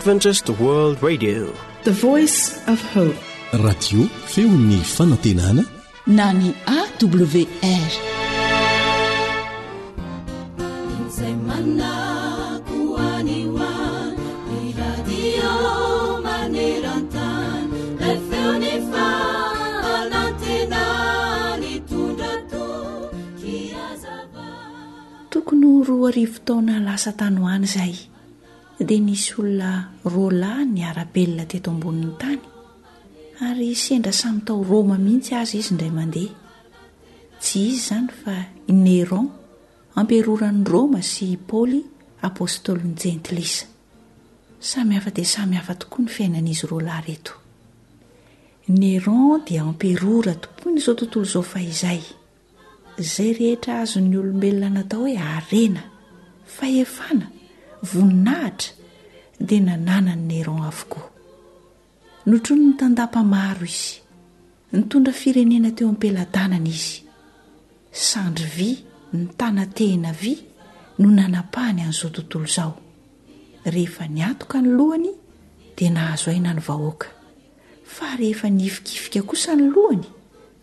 Adventist World Radio, The Voice of Hope. Radio feon'ny fanantenana na ny AWR. Tokony 2 arivo taona lasa tany ho any izay dia nisy olona roalahy ny arabelona teto ambonin'ny tany ary sendra samy tao Roma mihitsy azy izy indray mandeha. Tsy izy izany fa Néron, amperoran'ny Roma, sy Paoly, apôstôlin'ny jentilisa. Samy hafa dia samy hafa tokoa ny fiainan'izy roalahy reto. Néron dia amperora tokoa n'izao tontolo izao fahizay. Izay rehetra azon'ny olombelona natao hoe harena, fahefana, voninahitra dia nananany Néron avokoa. Notrony ny tandapa maro izy, nitondra firenena teo am-pelatanana izy. Sandry vy, ny tanatehina vy no nanapahany an'izao tontolo izao. Rehefa niatoka ny lohany dia nahazo aina ny vahoaka, fa rehefa nifikifika kosa ny lohany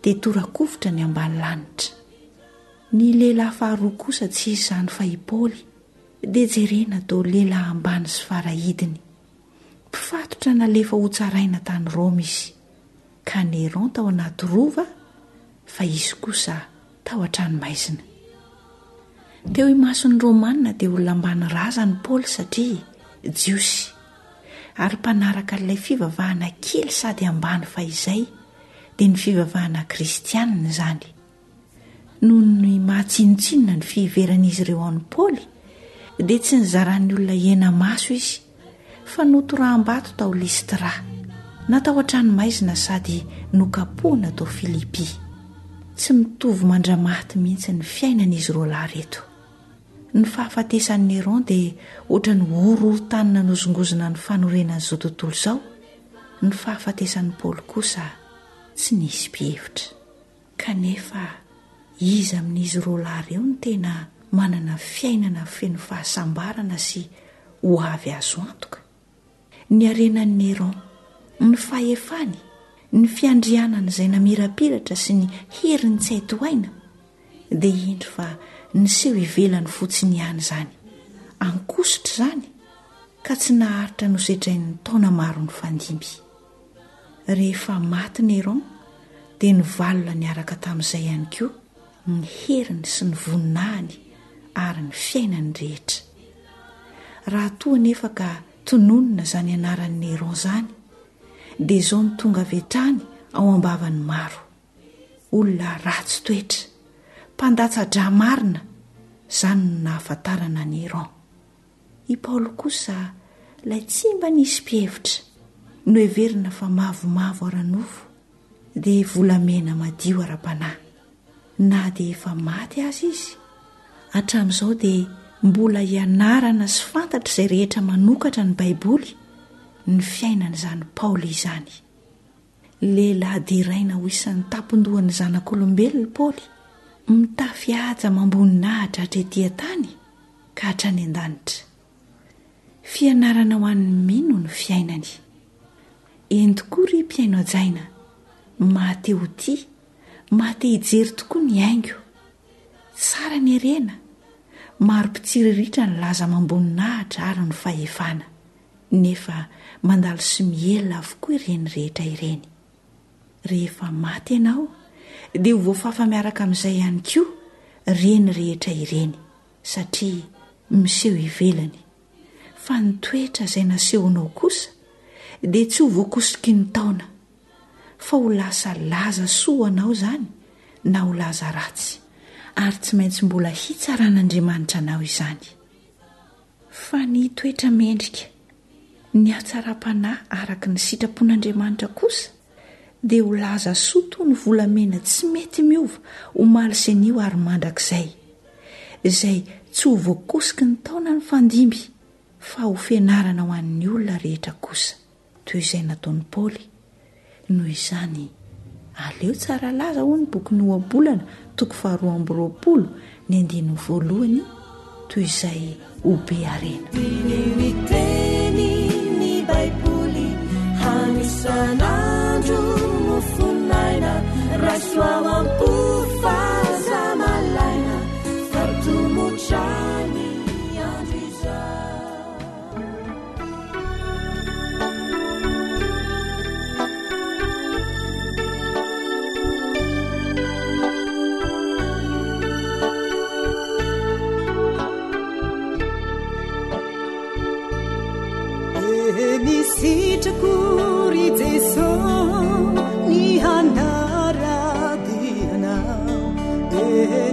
dia torakofotra ny ambany lanitra. Ny lehilahy faharoa kosa tsy izy izany fa i Paoly dia jerena tao lehilahy ambany sy farahidiny. Mpifatotra nalefa ho tsaraina tany Roma izy, ka Néron tao anaty rova, fa izy kosa tao an-tranomaizina. Teo imason'ny Romanina dia olona ambany raza ny Paoly satria jiosy, ary mpanaraka ilay fivavahana kely sady ambany fahizay dia ny fivavahana kristianina izany. Noho ny mahatsinotsinona ny fiheveran'izy ireo amin'ny Paoly dia tsy nizaran'ny olona hena maso izy, fa notoraham-bato tao Listra, natao an-tranomaizina sady nokapohana tao Filipi. Tsy mitovy mandramaty mihitsy ny fiainan'izy roalahy reto. Ny fahafatesan'ny Néron dia ohatra ny horohorotanina nozongozona ny fanorenan'izao tontolo izao. Ny fahafatesan'ny Paoly kosa tsy nisy mpihevitra. Kanefa izy amin'izy roalahy ireo ny tena manana fiainana feno fahasambarana sy ho avy azo antoka. Ny harenan'ny Néron, ny fahefany, ny fiandrianana izay namirapiratra sy ny heriny tsy haitohaina dia indro fa niseho ivelany fotsiny ihany izany. Ankositra izany ka tsy naharitra nosetrain'ny taona maro ny fandimby. Rehefa maty Néron dia nivalona niaraka tamin'izay ihany koa ny heriny sy ny voninahiny ary ny fiainany rehetra. Raha toa nefa ka tononona izany anaran'ny Néron izany dia izao ny tonga avy hatrany ao ambavany maro. Olona ratsy toetra, mpandatsa-dra marina, izany no nahafantarana Néron. I Paoly kosa ilay tsy mba nisy mpihevitra no heverina fa mavomavo ara-nofo dia volamena madio ara-panahy. Na dia efa maty azy izy, hatramin'izao dia mbola hianarana sy fantatra izay rehetra manokatra ny Baiboly ny fiainan'izany Paoly izany. Lehilahy diraina ho isan'ny tapondohan'ny zanak'olombelona Paoly, mitafy haja mamboninahitra hatretỳ tany ka hatrany an-danitra. Fianarana ho an'ny mino ny fiainany. Entokory mpiaino ajaina, mahate ho tia, mahate hijery tokoa ny haingo, tsara ny herena, maro mpitsiriritra ny laza mamboninahitra ary ny fahefana, nefa mandalo sy miela avokoa ireny rehetra ireny. Rehefa maty ianao dia ho voafafa miaraka amin'izay ihany koa ireny rehetra ireny, satria miseho ivelany. Fa ny toetra izay nasehonao kosa dia tsy ho voakosiky ny taona, fa ho lasa laza soa anao izany na ho laza ratsy, ary tsy maintsy mbola hitsaran'Andriamanitra anao izany. Fa ny toetra mendrika, ny hatsara-panahy araka ny sitrapon'Andriamanitra kosa dia ho laza soa toy ny volamena tsy mety miova ho maly sy anio ary mandrakizay, izay tsy ho voakosiky ny taona ny fandimby, fa ho fianarana ho an'ny olona rehetra kosa, toy izay nataon'i Paoly. Noho izany aleo tsara laza ho ny boky Noabolana 2:20 ny 9 toy izay ho be harena.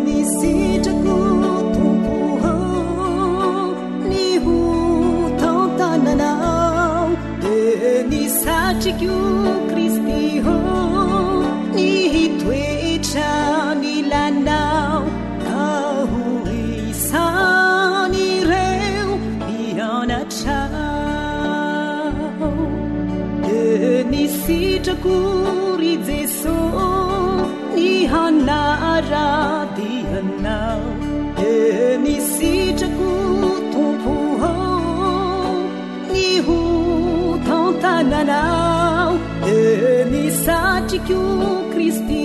nisitrako tompo ny ho tantananao nisatriko Kristy ny hitoetra ny lanao ka ho isan'ireo mianatrao nisitrako ry Jesosy ny hanaradianao nisitrako tompo ny ho tantananao nisatriko Kristy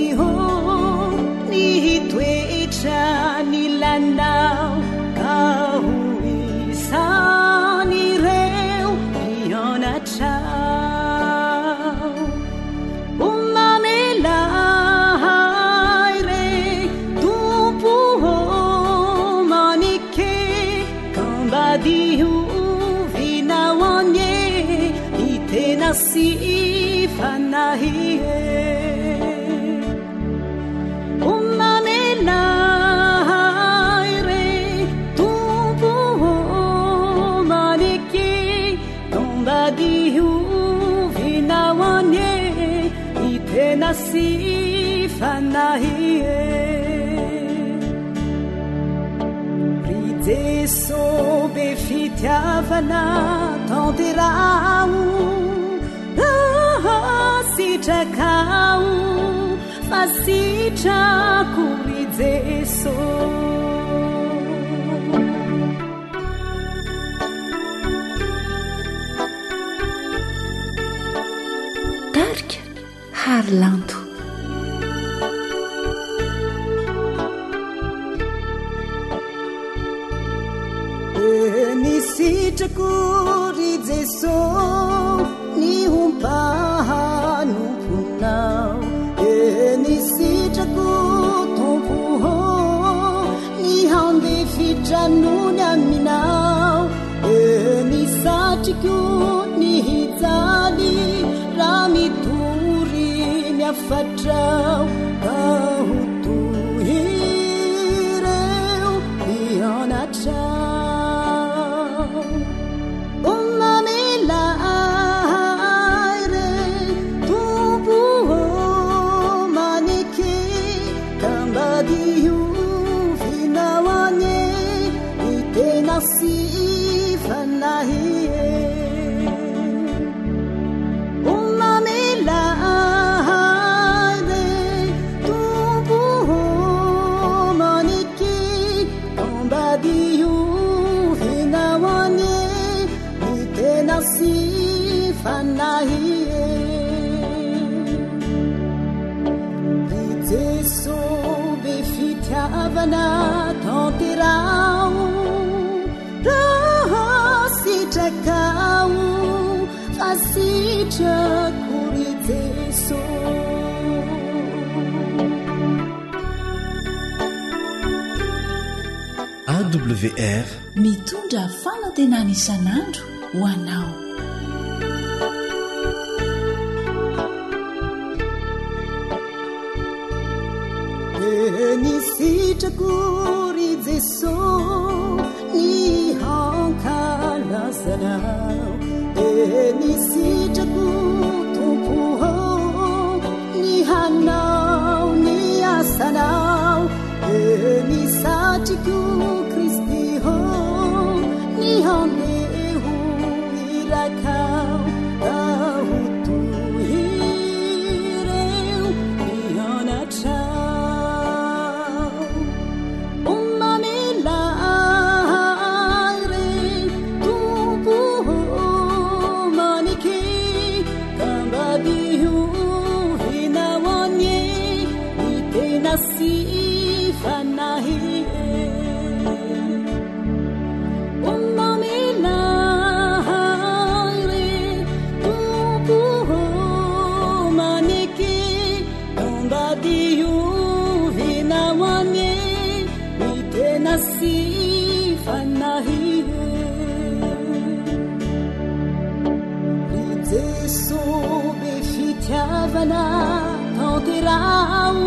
ny hitoetra ny lanao ka ho isan'ireo mianatrao omamelay re tompo manike kambadihovinao anye itena sy fanahie omamelay re tompo manike kambadihovinao anye itena sy fanahie ry Jesosy be fitiavana tanterao sitrakao fa sitrako ry Jesosy darika harilanto nisitrako ry Jesosy ny hompahanomponao nisitrako tompo ny handefitranony aminao nisatriko ny hijaly raha mitory miafatrao ka ho tohireo mianatrao si fanahie omamelay tompo manike kambadihovinao anye itena sy fanahie ry Jesosy be fitiavana tanterao sitrakao fa sitrako ry Jesosy AWR mitondra fanantenana isan'andro ho anao nisitrako ry Jesosy ny hankalazanao nisitrako tompo ny hanao ny asanao nisatriko Kristy ny handeho irakao ka ho tohireo mianatrao si fanahie omamelay re tompo manike kambadihovinao anye itena sy fanahie ry Jesosy be fitiavana tanterao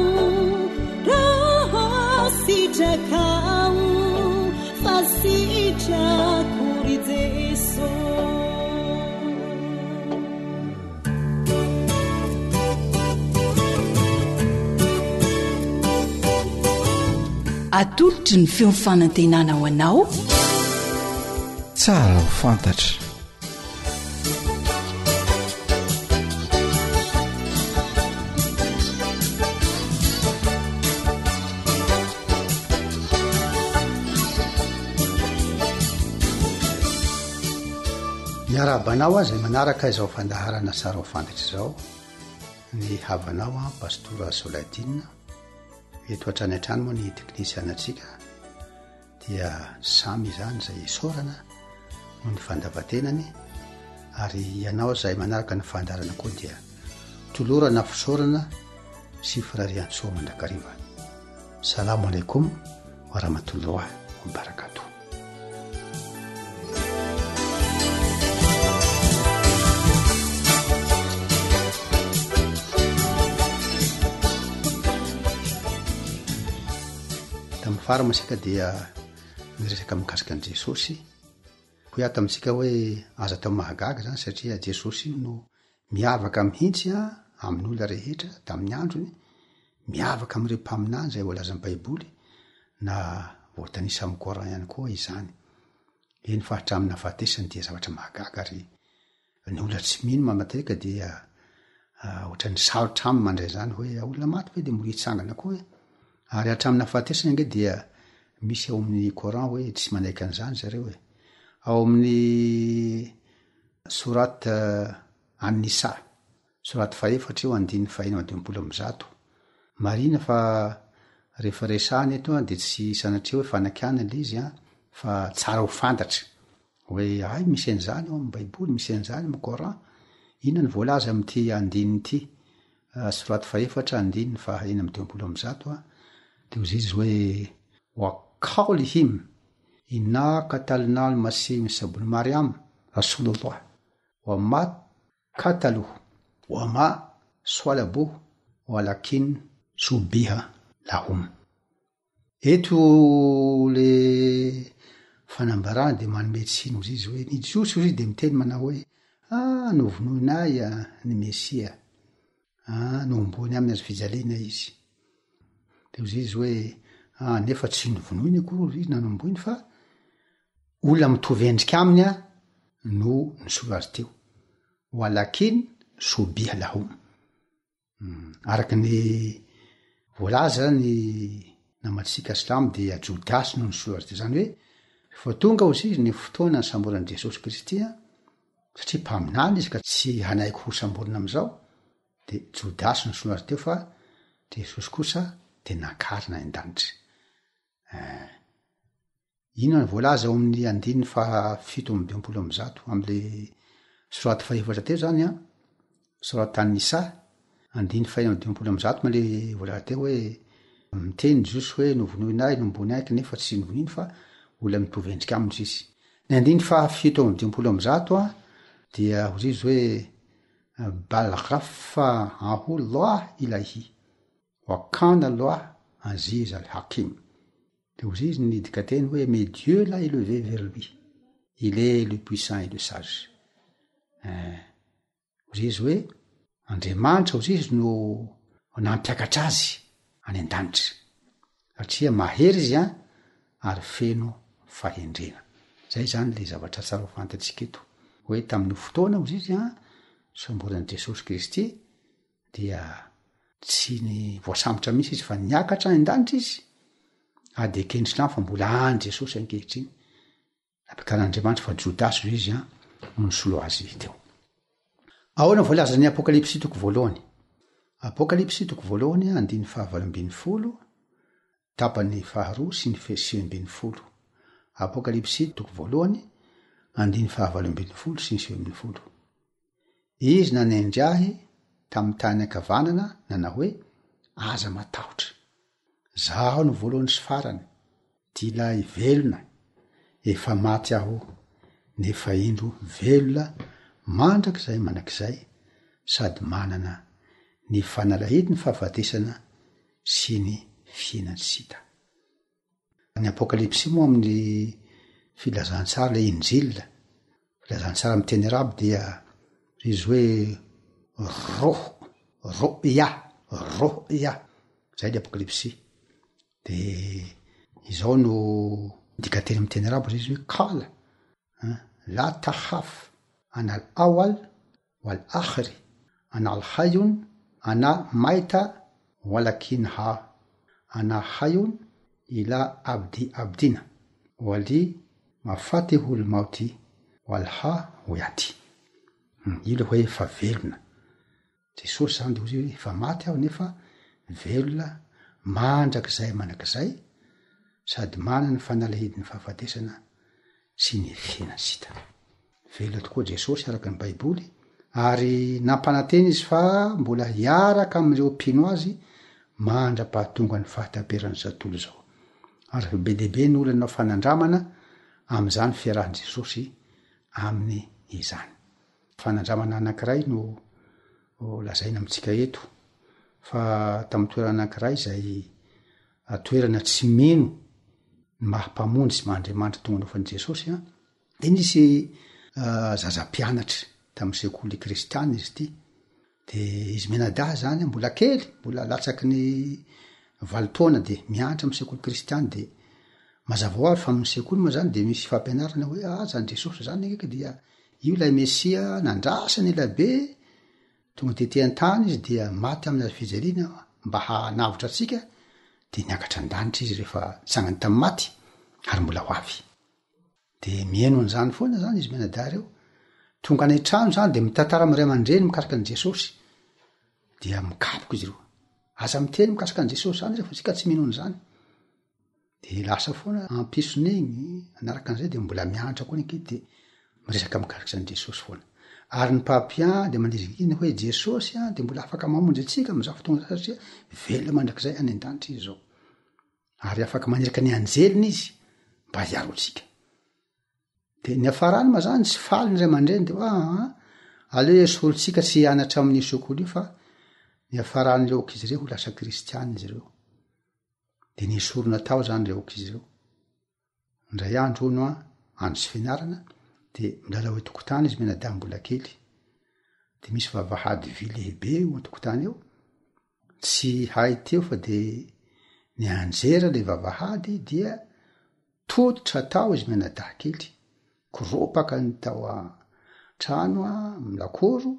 atolotry ny feofanantenana ho anao tsara ho fantatra. miarabanao a zay manaraka izao fandaharana tsara ho fantatra izao ny havanao a pastora Soladina eto an-trany an-trano moa ny teknisiana antsika dia samy izany zay sorana no ny fandavatenany ary ianao zay manaraka ny fandarana koa dia tolorana fisorana sy firarian-tsoa mandrakariva. Salamu alaikum wa rahmatullahi wa barakatuh. Faramasika dia miresaka mikasika an' Jesosy ho ia tamintsika hoe aza tao mahagaga zany satria Jesosy no miavaka mihitsy amin'olona rehetra tamin'ny androny, miavaka amin'ireo mpaminany zay voalazan'ny baiboly na voatanisa amin'ny Coran ihany koa izany. Eny fa hatramina fahatesany dia zavatra mahagaga ary ny olona tsy mino matetika dia ohatran'ny sarotra aminy mandray zany hoe olona maty hoe dia moritsangana koa ary hatramina fahatesany ange dia misy ao amin'ny Coran hoe tsy manaiky an'izany zareo hoe ao amin'ny sorat An-Nisa sorat 4:1-1 marina fa rehefa resahany eto dia tsy sanatria hoe fanakiana ilay izy fa tsara ho fantatra hoe ay misy an'izany ao amin'ny baiboly, misy an'izany amin'ny Coran. Inona ny voalaza amin'ity andininy sorat 4:1-1 dia ozy izy hoe wa qawlihim inna qatalna al-masih Isa ibn Maryam rasulullah wa ma qataluhu wa ma salabuhu walakin subiha lahum. Eto le fanambarana dia manome tsiny ozy izy hoe ny Jiosy ozy dia miteny manao hoe novonoinay ny Mesia nombony amin'ny azo fijaliana izy. Dia ozy izy hoe nefa tsy novonoiny akory ozy izy nanomboiny fa olona mitovy endrika aminy no nisolo azy teo walakin subiha lahum. Araka ny voalaza ny namatsika Silamo dia Jodasy no nisolo azy teo, zany hoe rehefa tonga ozy izy ny fotoana ny samborana Jesosy Kristy satria mpaminany izy ka tsy hanaiko ho samborina am'izao dia Jodasy no nisolo azy teo fa Jesosy kosa dia nakarina an-danitra. Inona ny voalaza ao amin'ny 7:20 am'le sorat 4 teo zany sorat An-Nisa 7:20 ma le voalaza teo hoe miteny Jiosy hoe novonoinay nombony aiky nefa tsy novoniny fa olona mitovy endrika aminy izy. Ny 7:20 dia ozy izy hoe bal ghaffa Allah ilahi wa kana Allah aziz al-hakim. Dia ozy izy nidika teny hoe mais Dieu l'a élevé vers lui, il est le puissant et le sage. Ozy izy hoe Andriamanitra ozy izy no nampiakatra azy any an-danitra satria mahery izy ary feno fahendrena. Zay zany le zavatra tsara ho fantatsika eto hoe tamin'ny fotoana ozy izy samborana Jesosy Kristy dia tsy ny voasambotra misy izy fa niakatra any an-danitra izy dia keny Silamo fa mbola any Jesosy ankehitriny napikaran'Andriamanitra fa Jodasy ozy izy no nisolo azy teo. Ahoana voalaza ny Apokalipsy toko voalohany? Apokalipsy toko voalohany 9:20 tapany 2 sy ny 9:20. Apokalipsy toko voalohany 9:20 sy ny 9:20. Izy nanendry ahy tamin'ny tany ankavanana nana hoe aza matahotra, zaho no voalohany sy farany, dilay velona, efa maty aho nefa indro velona mandrakizay manakizay sady manana ny fanalahidi ny fahafatesana sy ny fiainatsita. Ny Apokalipsy moa amin'ny filazantsara le Injila, filazantsara amin'ny teny araby dia izy hoe rohia zay le Apokalipsy. De izao no dikateny amy teny arabo zay izy hoe kala la tahaf ana al awal wal akhri ana al hayun ana maita walakinha ana hayun ila abdina wali mafatihul mauti walha yati. Ilo hoe fa velona. Jesosy zany de ozy fa maty aho nefa velona mandrak'izay manak'izay sady manana fanalahidiny fahafatesana sy ny fiainasita. Velona tokoa Jesosy araka ny Baiboly ary nampananteny izy fa mbola hiaraka am'ireo mpino azy mandra-pahatonga ny fahataperan'ny zatolo zao. Ary be dehibe ny olana fanandramana am'izany fiarahan Jesosy amin'ny izany. Fanandramana anankiray no lazaina amitsika eto fa tamin'ny toerana anankiray zay toerana tsy mino ny mahampamonjy sy mahandriamanitra tonga nofan'i Jesosy de nisy zazampianatra tamin'ny sekoly kristiana izy ty de izy menada zany mbola kely mbola latsaky ny 8 taona de mianatra amin'ny sekoly kristiana de mazava ho avy fa amin'ny sekoly moa zany de misy fampianarana hoe zany Jesosy zany ngeky dia io lay Mesia nandrasany elabe tonga tety an-tany izy dia maty amin'ny fijaliana mba hanavitra atsika de niakatra an-danitra izy rehefa sangany tamin'ny maty ary mbola ho avy. De mihaino an'izany foana zany izy menada reo tonga any trano zany de mitantara amiray aman-dreny mikasika an' Jesosy dia mikapoka izy reo aza miteny mikasika an' Jesosy zany rehefa tsika tsy mino an'izany de lasa foana ampisonegny anaraka an'izay de mbola mianatra koa neky de miresaka mikasika an' Jesosy foana. Ary ny mpampian de mandiriziny hoe Jesosy de mbola afaka mamonjy atsika am'izao fotoana satria velona mandrakizay any an-danitra izy zao ary afaka maneraka ny anjeliny izy mba hiaro atsika. De ny afarany ma zany tsy faly ny ray aman-dreny de aleo solontsika tsy hianatra amin'ny sekoly io fa ny afaran'ireo ankizy reo ho lasa kristiana izy reo. De nisorona tao zany reo ankizy reo. Ndray andro no andro sy fianarana de milala hoe tokotany izy menada mbola kely de misy vavahady vy lehibe eo an-tokotany eo tsy hay teo fa de ny anjera le vavahady dia tototra tao izy menada kely koropaka ny tao trano milakoro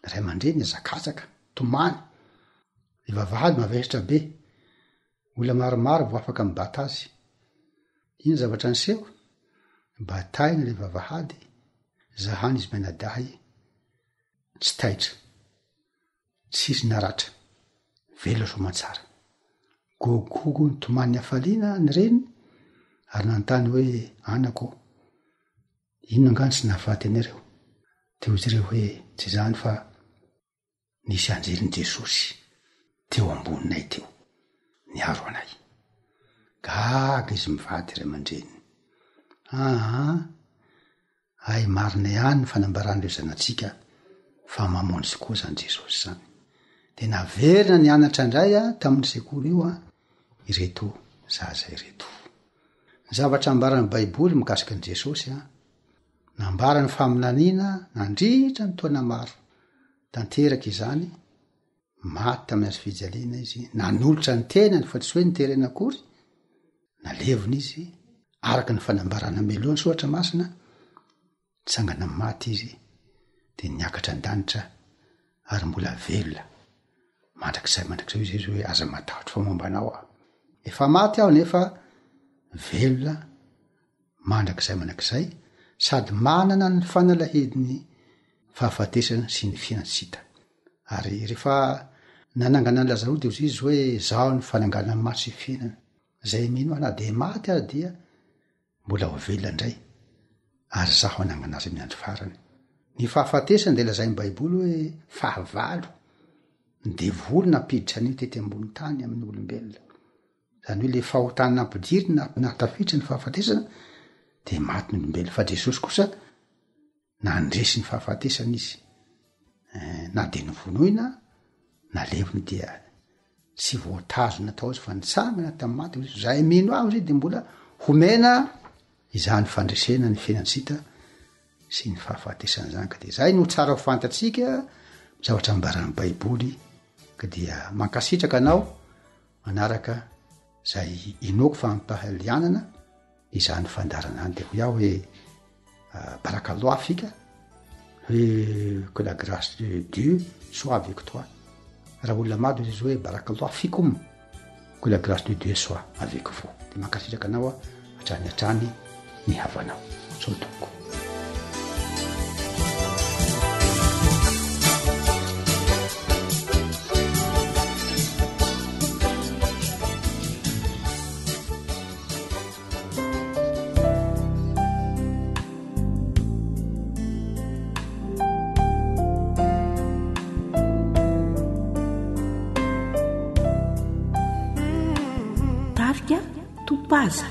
ray aman-dreny azakazaka tomany le vavahady mavesitra be ola maromaro vo afaka mibata azy. Ino zavatra niseho bataina le vavahady zahany izy menadahy tsy taitra tsy izy naratra velo somatsara gogogo ny tomany afaliana ny reny ary nantany hoe anako ino angany tsy nahafaty anareo de izy reo hoe tsy zany fa nisy anjeliny Jesosy teo amboninay teo niaro anay. Gaga izy mivady ray aman-dreny ay marina ihany ny fanambaran'ireo zanatsika fa mamonjy koa zany Jesosy zany. De naverina ny anatra indray tamin'ny sekoly io ireto zaza ireto. Ny zavatra ambaran'ny Baiboly mikasika an' Jesosy nambara ny faminaniana nandritra ny taona maro tanteraka izany maty tamin'ny azo fijaliana izy nanolotra ny tenany fa tsy hoe niterena akory nalevona izy araka ny fanambarana melohany soatra masina tsangana maty izy de niakatra an-danitra ary mbola velona mandrakizay izy hoe aza matahotra fa mombanao efa maty aho nefa velona mandrakizay sady manana ny fanalahidiny fahafatesana sy ny fiansita. Ary rehefa nanangana ny Lazaro de izy hoe zao ny fanangana ny maso fiainana zay mino ana de maty aho dia mbola ho velona indray ary zaho anangana azy amin'ny andro farany. Ny fahafatesana de lazainy Baiboly hoe fahavalo ny devoly napiditra an'io tety ambony tany amin'ny olombelona zany hoe le fahotany nampidiry natafitra ny fahafatesana de maty ny olombelona fa Jesosy kosa nandresy ny fahafatesana izy na de nyvonoina na levony dia tsy voatazo natao azy fa nitsangana tamin'ny maty zay mino aho izy de mbola homena izany fandresena ny fiainatsita sy ny fahafatesana zany ka de zay no tsara ho fantatsika zavatra ambaran'ny Baiboly ka dia mankasitraka anao manaraka zay inoko fampahalianana izany fandarana any de ho iaho hoe barakaloha fika hoe que la grâce de Dieu soit avec toi. Raha olona maro izy hoe barakaloha fikum, que la grâce de Dieu soit avec vous. De mankasitraka anao a hatrany ny havanao sao toko. Paza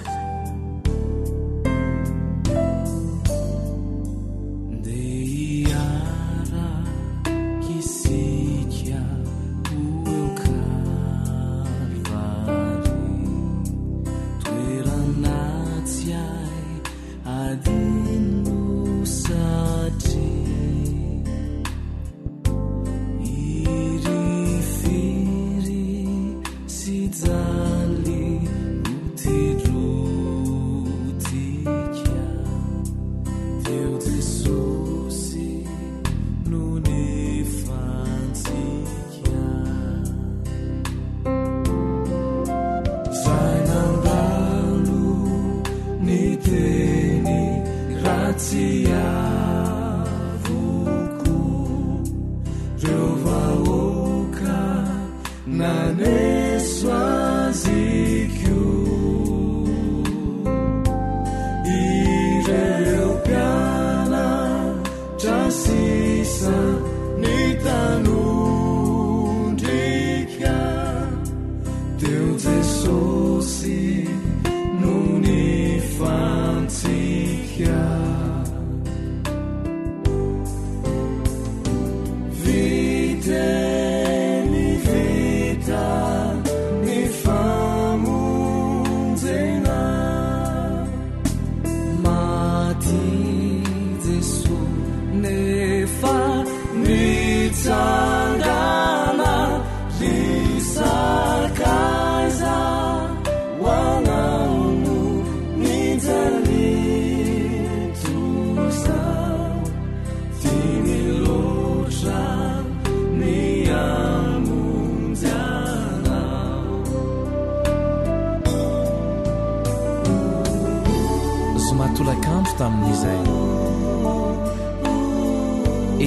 somatolakandro tamin'izay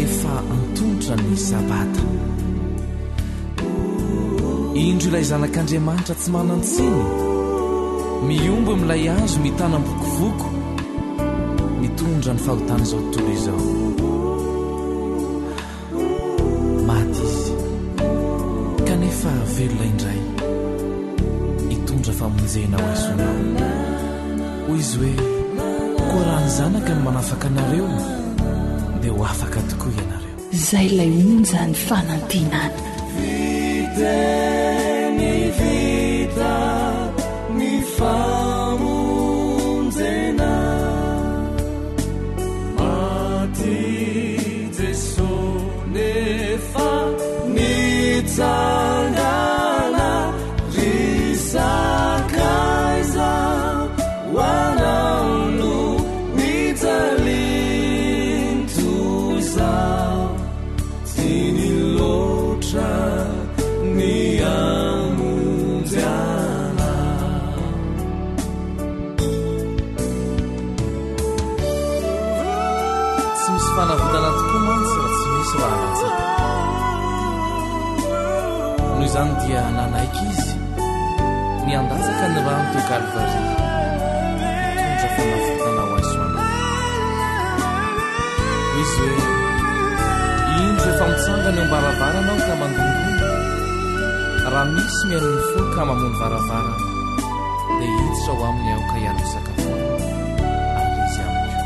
efa antontra ny sabata. Indro ilay zanak'Andriamanitra tsy manantsiny, miombo milay azo mitana bokovoko, mitondra ny fahotana izao tontolo izao. Maty izy kanefa velona indray hitondra famonjena ho aizonao. Hoy izy hoe koa raha ny zanaka ny manafaka anareo dia ho afaka tokoa ianareo. Zay lay onja ny fanantenana. Viteni vita mi famonjena, mati Jesu nefa nitsangana risakaiza wananu nitalintuza tini lotra ni amunjana. Tsy misy fanavotana tokoa mantsy raha tsy misy raha ratsaka. Noho izany dia nanaiky izy niandatsaka ny rano teo Kalvari hitondra fanavotana ho azy soana. Izy hoe indro efa mitsangana eo am-baravarana ka mandondona, raha misy miaron'ny fo ka mamono varavara dia hiditra ao aminy aho ka hialo sakafona ary izy amiko.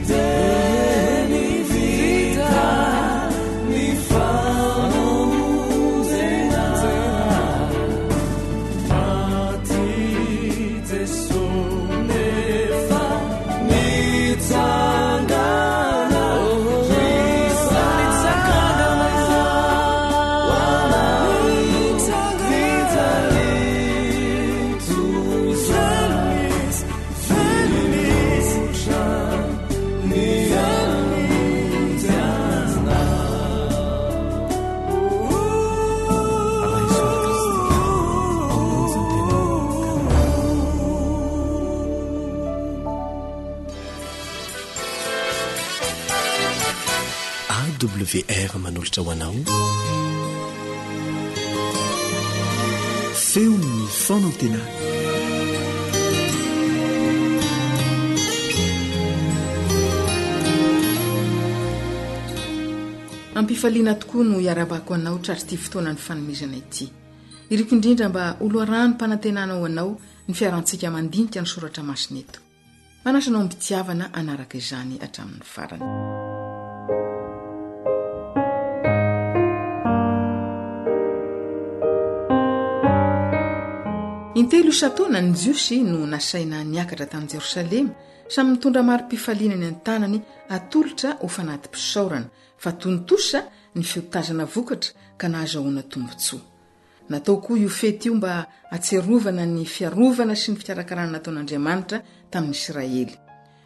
Viteni vita mi famonjena, mati Jesu nefa nitsangana awr manolotra hoanao feon'ny fanantenana ampifaliana tokoa no iarabako anao trary ty fotoana ny fanomezana ity iriko indrindra mba oloarano mpanantenana ho anao ny fiarantsika mandinika ny soratra masina eto manasanao ambitiavana anaraka izany hatramin'ny farany. intelo isataona ny jiosy no nasaina niakatra tany Jerosalema samy mitondra mari-pifaliana ny an-tanany atolotra ho fanaty mpisaorana fa tontosa ny fiotazana vokatra ka nahazahoana tombotsoa. Natao koa io fety io mba atserovana ny fiarovana sy ny fikarakarana nataon'Andriamanitra tamin'ny Israely.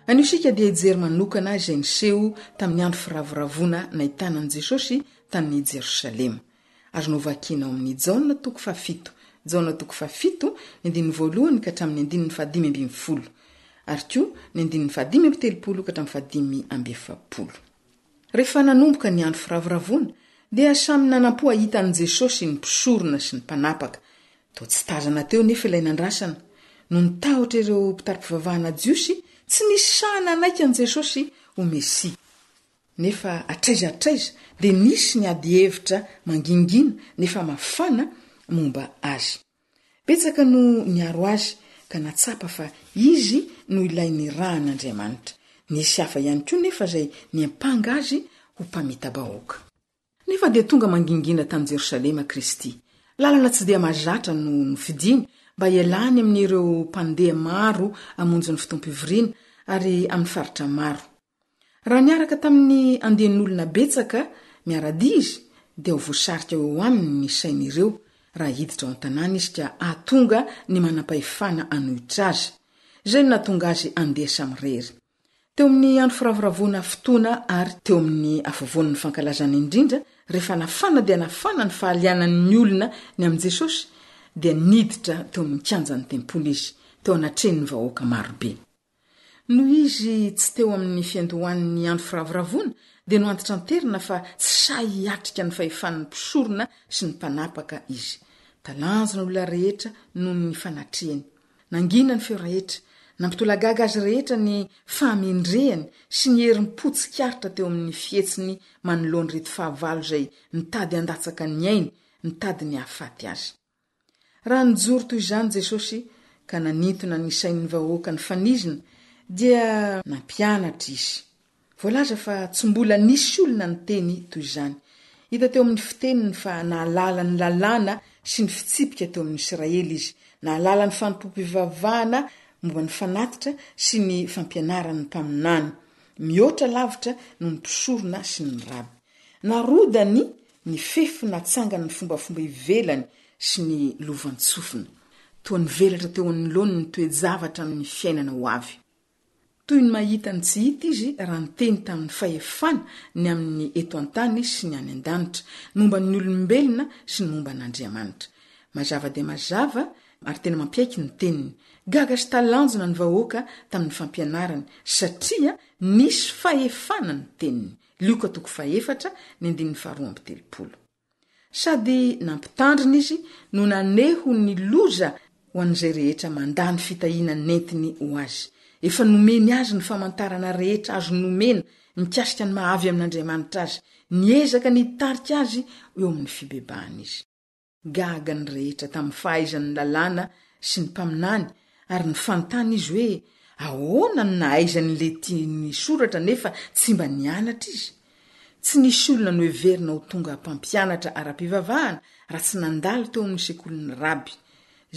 Anisika dia hijery manokana izay niseho tamin'ny andro firavoravona nahitanan'i Jesosy tany Jerosalema. Azonao vakiana ao amin'ny Jaona toko 7, Jaona toko 7 ny andininy voalohany ka hatramin'ny andininy 5:20 ary koa ny andininy 5:30 ka hatramin'ny 5:70. Rehefa nanomboka ny andro firavoravona dia samy nanampoa hitan'i Jesosy ny mpisorona sy ny mpanapaka. Toa tsy tazana teo nefa ilay nandrasana no nitahotra ireo mpitari-pivavahana jiosy tsy nisy sahana naika an' Jesosy ho Mesia. Nefa atraiza dia nisy ny ady hevitra mangingina nefa mafana momba azy. Betsaka no niaro azy ka natsapa fa izy no ilay ny rahan'Andriamanitra. Nisy hafa ihany koa nefa izay niampanga azy ho mpamita-bahoaka. Nefa dia tonga mangingina tany Jerosalema Kristy. Lalana tsy dia mahazatra no nofidiny mba ialany amin'ireo mpandeha maro amonjy ny fotoam-pivoriana ary amin'ny faritra maro. Raha niaraka tamin'ny andehan'olona betsaka miarady izy dia ho voasarika eo aminy ny sain'ireo raha hiditra ao an-tanàna izy ka ahatonga ny manam-pahefana anohitra azy. Izay no nahatonga azy andeha Samrery. Teo amin'ny andro firavoravona fotoana ary teo amin'ny afavoan'ny fankalazana indrindra rehefa nafana dia nafana ny fahalianan'ny olona ny amin'i Jesosy dia niditra teo amin'ny kianjan'ny tempoly izy teo anatrehan'ny vahoaka marobe. Noho izy tsy teo amin'ny fiandohan'ny andro firavoravona dia no antitranterina fa tsy sahy hiatrika ny fahefan'ny mpisorona sy ny mpanapaka izy. Talanjona olona rehetra noho ny fanatrehany. Nangina ny feo rehetra, nampitolagaga azy rehetra ny fahamendrehany sy ny herim-potsikaritra teo amin'ny fihetsiny manoloany reto fahavalo izay nitady handatsaka ny ainy, nitady ny hahafaty azy. Raha nijoro toy izany Jesosy ka nanintona ny sain'ny vahoaka ny fanizina dia nampianatra izy. Voalaza fa tsy mbola nisy olona ny teny toy izany. Hita teo amin'ny fiteniny fa nahalala ny lalàna sy ny fitsipika teo amin'ny Israely izy, nahalala ny fanompoam-pivavahana momba ny fanatitra sy ny fampianarany mpaminany, mihoatra lavitra no ny mpisorona sy ny raby. Narodany ny fefy natsangana ny fombafomba ivelany sy ny lovantsofina. Toa nivelatra teo anoloany ny toe-javatra amin'ny fiainana ho avy. Toy ny mahita ny tsy hita izy raha niteny tamin'ny fahefana ny amin'ny eto an-tany sy ny any an-danitra, momba ny olombelona sy ny momba n'Andriamanitra. Mazava dia mazava ary tena mampiaiky ny teniny. Gaga sy talanjona ny vahoaka tamin'ny fampianarany satria nisy fahefana ny teniny. Luka toko 4 ny andininy 2:30. Sady nampitandrina izy no naneho ny loza ho an'izay rehetra mandany fitahiana nentiny ho azy. Efa nomeny azy ny famantarana rehetra azo nomena mikasika ny mahavy amin'Andriamanitra azy, niezaka ny tarika azy eo amin'ny fibebahana izy. Gaga ny rehetra tamin'ny fahaizan'ny lalàna sy ny mpaminany ary ny fantany izy hoe ahoana ny nahaizany le tiany soratra nefa tsy mba nianatra izy. Tsy nisy olona no heverina ho tonga mpampianatra ara-pivavahana raha tsy nandalo teo amin'ny sekolin'ny raby.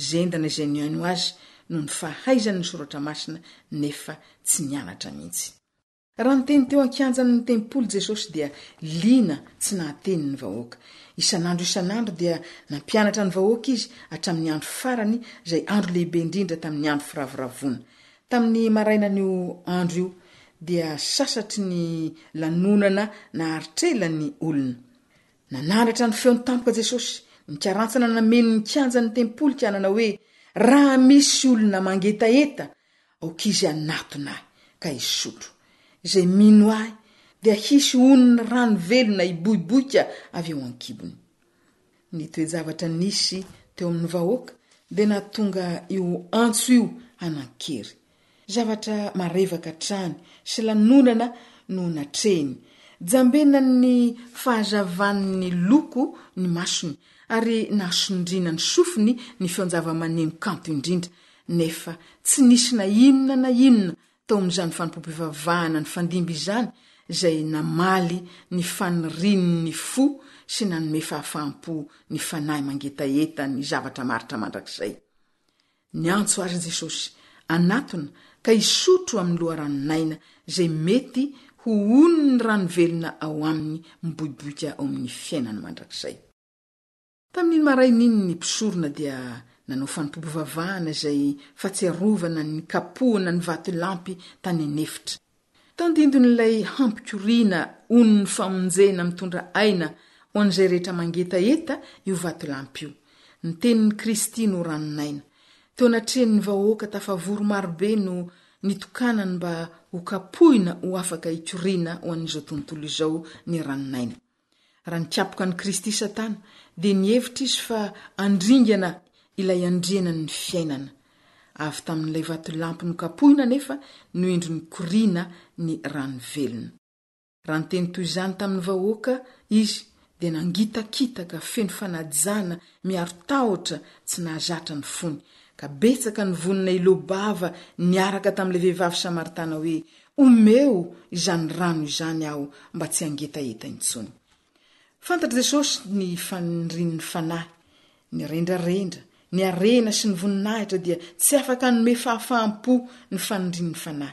Zendana izay niaino azy no ny fahaizan'ny soratra masina nefa tsy nianatra mihitsy. Raha niteny teo an-kianjan'ny tempoly Jesosy dia liana tsy nahateny ny vahoaka. Isan'andro dia nampianatra ny vahoaka izy hatramin'ny andro farany izay andro lehibe indrindra tamin'ny andro firavoravona. Tamin'ny marainan'io andro io dia sasatry ny lanonana naharitra olona. Nanandratra ny feon'ny tampoka Jesosy, nikarantsana nameny ny kianjan'ny tempoly kianana hoe raha misy olona mangetaeta aoka izy anatona ka isotro. Izay mino ahy dia hisy oniny rano velona iboiboika avy eo ankibony. Ny toejavatra nisy teo amin'ny vahoaka dia nahatonga io antso io hanan-kery. Zavatra marevaka trany sy lanonana no natrehiny. Jambena ny fahazavan'ny loko ny masony ary nasondrina ny sofiny ny feonjava-maneno kanto indrindra, nefa tsy nisy na inona tao amin'izany fanompoam-pivavahana ny fandimby izany izay namaly ny faniriny ny fo sy nanome fahafaham-po ny fanahy mangetaeta ny zavatra maritra mandrakizay. Ny antso azy Jesosy anatona ka isotro amin'ny loharanonaina izay mety ho oniny rano velona ao aminy miboiboika ao amin'ny fiainany mandrakizay. Tamin'iny marain'iny ny mpisorona dia nanao fanompoam-pivavahana izay fahatsiarovana ny kapohana ny vato lampy tany anefitra. Tandindon'ilay hampikoriana oniny famonjena mitondra aina ho an'izay rehetra mangetaeta io vato lampy io. Ny tenin'ny Kristy no ranonaina. Teo anatrehan'ny vahoaka tafavory marobe no nitokanany mba ho kapohina ho afaka ikoriana ho an'izao tontolo izao ny ranonaina. Raha nikapoka ny Kristy Satana dia nihevitra izy fa andringana ilay andriana ny fiainana. Avy tamin'ilay vato lampy no kapohina nefa no indro ny koriana ny rano velona. Raha nyteny toy izany tamin'ny vahoaka izy dia nangitakitaka feno fanajana miaro tahotra tsy nahazatra ny fony, ka betsaka ny vonina ilobava niaraka tamin'ilay vehivavy Samaritana hoe omeo izany rano izany aho mba tsy hangetaeta intsony. Fantatra Jesosy ny fanirin'ny fanahy, ny rendrarendra, ny arena sy ny voninahitra dia tsy afaka nome fahafaham-po ny fanirin'ny fanahy.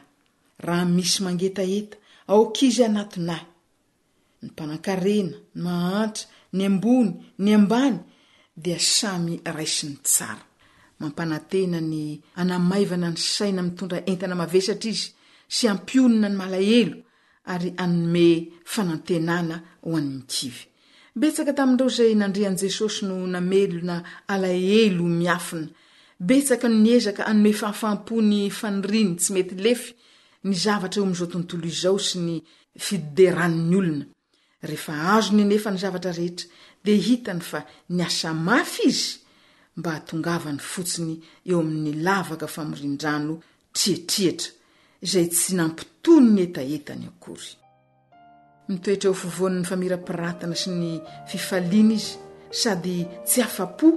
Raha misy mangetaeta aokizy anatinahy, ny mpanan-karena, ny mahantra, ny ambony, ny ambany dia samy raisiny tsara. Mampanantena ny anamaivana ny saina mitondra entana mavesatra izy sy ampionina ny malahelo ary anome fanantenana ho an'ny mikivy. Betsaka tamin'ireo izay nandrian'i Jesosy no namelona alahelo miafina. Betsaka no niezaka anome fahafaham-po ny faniriny tsy mety lefy ny zavatra eo amin'izao tontolo izao sy ny fideran'ny olona. Rehefa azo ny nefa ny zavatra rehetra dia hitany fa niasa mafy izy mba hatongavany fotsiny eo amin'ny lavaka famorian-drano trietrietra izay tsy nampitony ny etaetany akory. Mitoetra eo fovoan'ny famirapiratana sy ny fifaliana izy sady tsy afa-po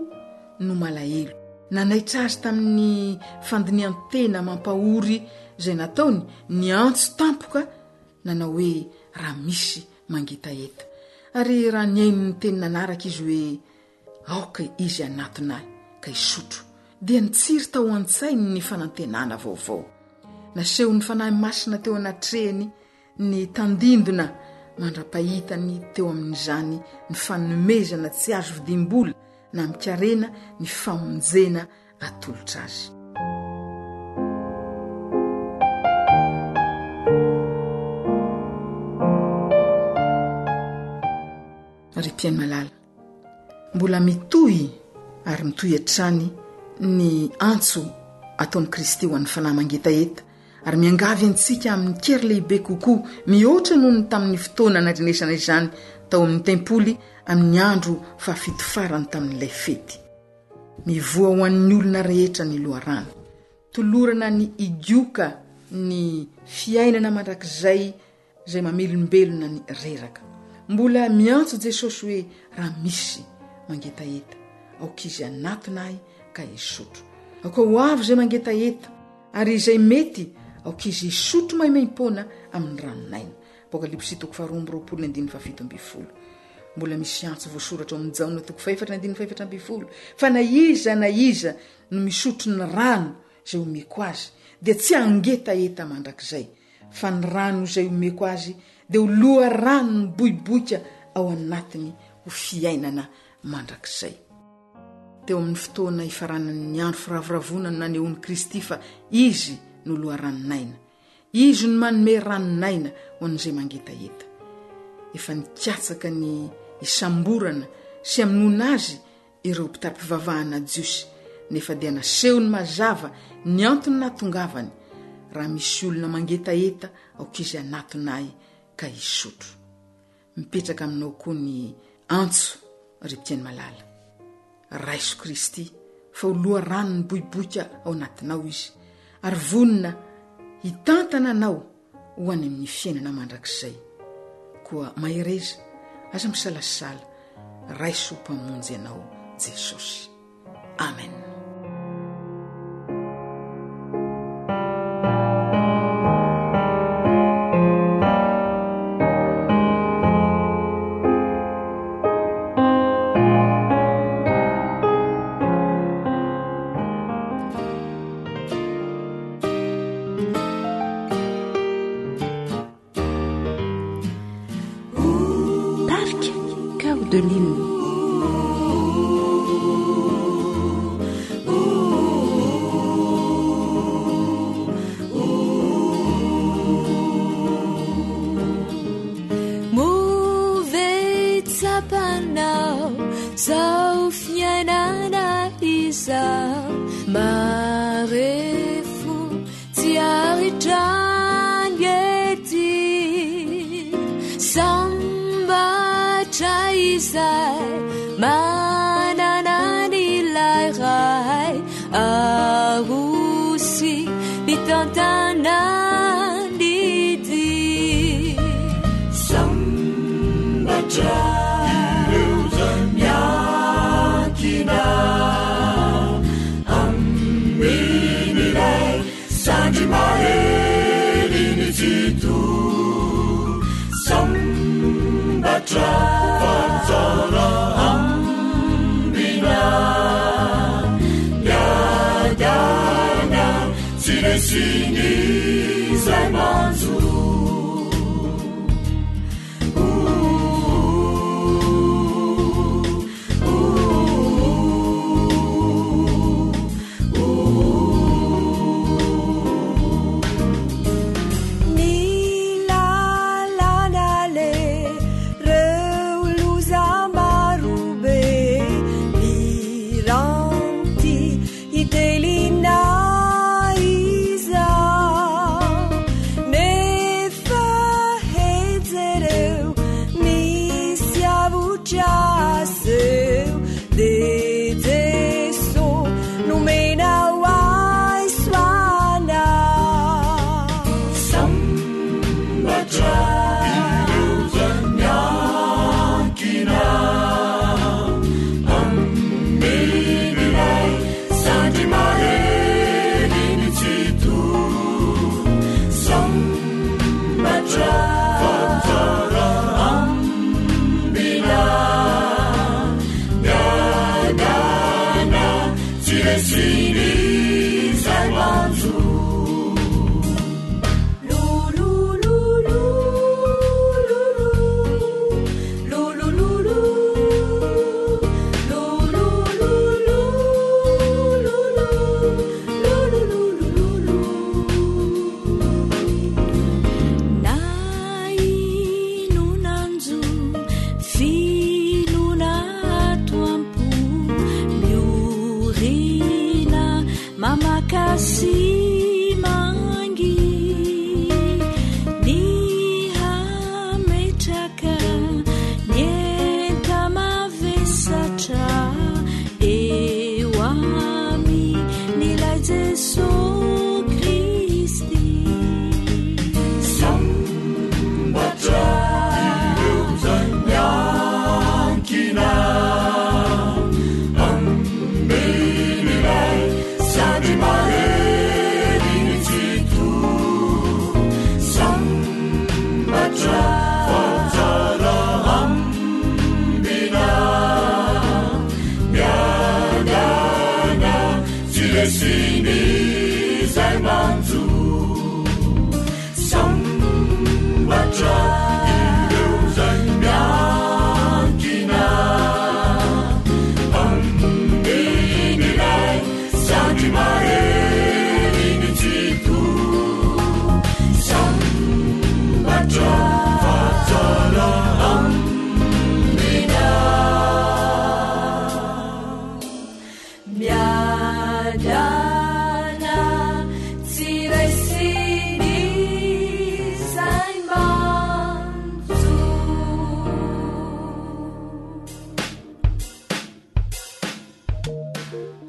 no malahelo. Nanaitra azy tamin'ny fandinian-tena mampahory izay nataony ny antso tampoka nanao hoe raha misy mangetaeta. Ary raha niaino ny teny nanaraka izy hoe aoka izy anatinahy ka isotro, dia nitsiry tao an-tsainy ny fanantenana vaovao. Naseho ny fanahy masina teo anatrehany ny tandindona mandra-pahitany teo amin'izany ny fanomezana tsy azo vidimbola na mikarena ny famonjena atolotra azy. Ry-piaino malala, mbola mitohy ary mitohy hatrany ny antso ataon'i Kristy ho an'ny fanahy mangetaeta ary miangavy antsika amin'ny kery lehibe kokoa mihoatra noho ny tamin'ny fotoana nandrinesana izany tao amin'ny tempoly amin'ny andro fahafito farany tamin'ilay fety. Mivoa ho an'ny olona rehetra ny loharano, tolorana ny igioka ny fiainana mandrakizay izay mamelombelona ny reraka. Mbola miantso Jesosy hoe raha misy mangetaeta aokizy anatinahy ka isotro. Aoka ho avy izay mangetaeta ary izay mety aokizy isotro maimaimpona amin'ny ranonaina. Apokalipsy 2:20. Mbola misy antso voasoratra amin'ny Jaona 2:4-5. Fa na iza no misotro ny rano izay omeko azy dia tsy hangetaeta mandrakizay, fa ny rano izay omeko azy dia ho loha rano ny boiboika ao anatiny ho fiainana mandrakizay. Teo amin'ny fotoana ifaranan'ny andro firavoravona no nanehoan'i Kristy fa izy no loha ranonaina. Izy no manome ranonaina ho an'izay mangetaeta. Efa nikatsaka ny isamborana sy aminona azy ireo mpitapivavahana jiosy, nefa dia naseho ny mazava ny antony natongavany. Raha misy olona mangetaeta aokizy anatinahy ka isotro. Mipetraka aminao koa ny antso ripitiany malala. Raiso Kristy fa oloa rano ny boiboika ao anatinao izy, ary vonina hitantana anao ho any amin'ny fiainana mandrakizay. Koa mahereza aza misalasala, raiso mpamonjy anao Jesosy. Amen. De l'hymne. Move tsapanao zao fiainana izao, marefo tsy aritrany ety sambatra izay manana ny lairay arosy mitantana ny dy sambatra ireo zany miankina amin'ilay sandry mahery ny jito sambatra fatsara ambina yadana tsy resiny zay manjo Delina Isa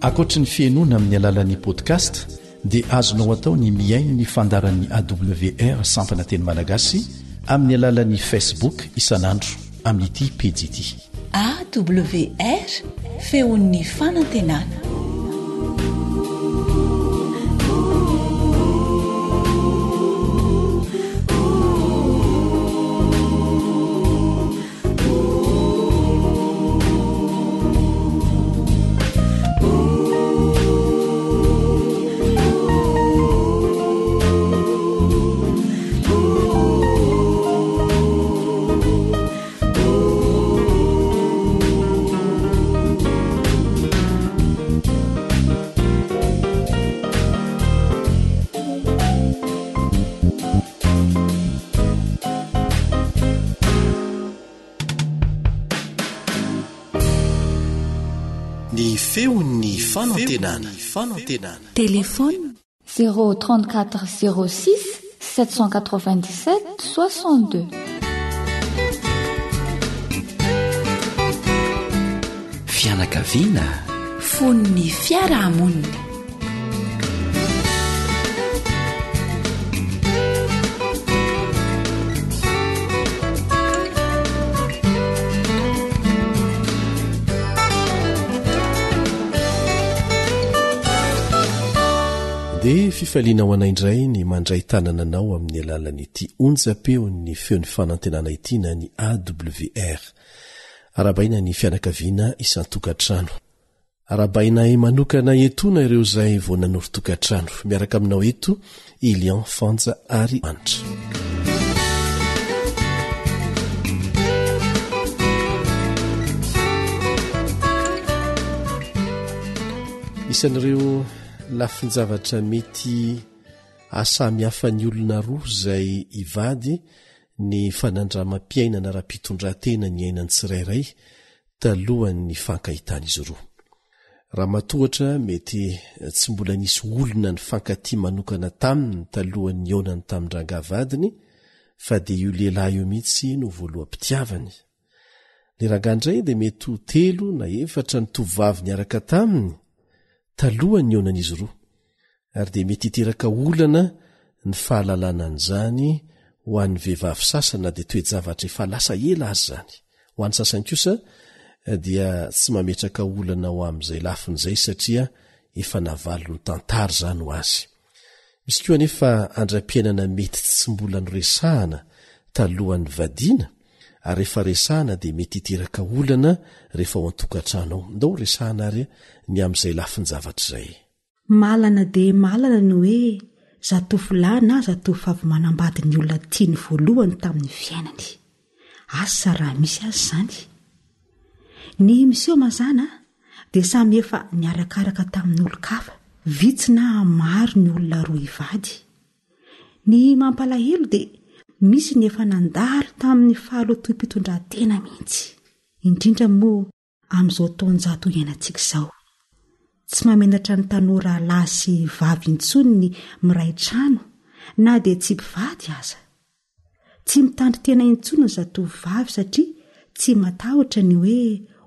akoatra ny fiainoana amin'ny alalan'ni podcast dia azonao atao ny miaino ny fandaran'ny awr sampana teny malagasy amin'ny alalan'ni facebook isan'andro amin'ity pejy ity awr feon'ny fanantenana. feon'ny fanantenana téléphone 034 06 797 62 fianakaviana fon'ny fiarahamonina. dia fifaliana ho anaindray ny mandray tanana anao amin'ny alalan'ity onja-peon'ny feon'ny fanantenana ity na ny awr arabaina ny fianakaviana isan-tokantrano arabaina manokana etona ireo izay vao nanoro tokantrano miaraka aminao eto Ilian Fanja ary Anitra. isan'ireo lafinjavatra mety asamihafa ny olona roa izay ivady ny fanandramam-piainana raha-pitondran-tena ny ainany tsirairay talohan'ny fankahitana izy roa. Raha matohatra mety tsy mbola nisy olona ny fankatia manokana taminy talohan'ny aonany tamin-drangavadiny fa dia io lehilahy io mihitsy no voaloha-pitiavany. Ny rangandray dia mety ho 3 na 4 ny tovavy niaraka taminy talohan'ny aonan'izy roa ary dia mety hiteraka olana ny fahalalana an'izany ho an'ny vehivavy sasana dia toejavatra efa lasa ela azy zany. Ho an'ny sasany kosa dia tsy mametraka olana ho amin'izay lafin'izay satria efa navalo ny tantara zany ho azy. Misy koa anefa andram-piainana mety tsy mbola noresahana talohan'ny vadiana ary rehefa resahana dia mety hiteraka olana rehefa ho an-tokantrano ao. Ndao resahana ary ny amin'izay lafinjavatra izay. Malana dia malana ny hoe zatovolahy na zatovavy manambady ny olona tiany voalohany tamin'ny fiainany. Asa raha misy azy zany. Ny miseho mazana dia samy efa niarakaraka tamin'ny olo-kafa, vitsy na maro ny olona roa ivady. Ny mampalahelo dia misy ny efa nandalo tamin'ny fahaloatoam-pitondran-tena mihitsy, indrindra moa amin'izao taonjato iainantsika izao. Tsy mamendatra ny tanora lahy sy vavy intsony ny miray trano na dia tsy mpivady aza. Tsy mitandry tena intsony ny zatovavy satria tsy matahotra ny hoe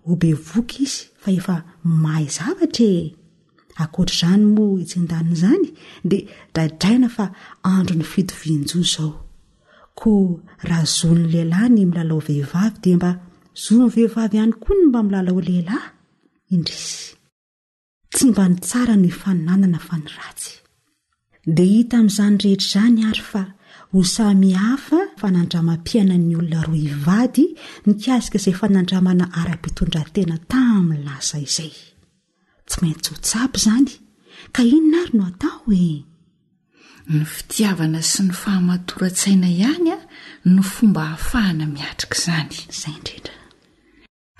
ho bevoka izy fa efa mahay zavatra. Ankoatr'izany moa itsindanina izany dia draidraina fa andro ny fitovian-jo izao. Koa raha zon'ny lehilahy ny milalao vehivavy dia mba zon'ny vehivavy ihany koa ny mba milalao lehilahy. Indrisy tsy mba ny tsara ny faninanana fa ny ratsy. Dia hita amin'izany rehetra izany ary fa ho samihafa fanandramam-piainan'ny olona roa ivady nikasika izay fanandramana ara-pitondran-tena tamin'ny lasa izay. Tsy maintsy ho tsapy izany ka inona ary no atao Ny fitiavana sy ny fahamatoran-tsaina ihany no fomba ahafahana miatrika izany. Izay indrindra.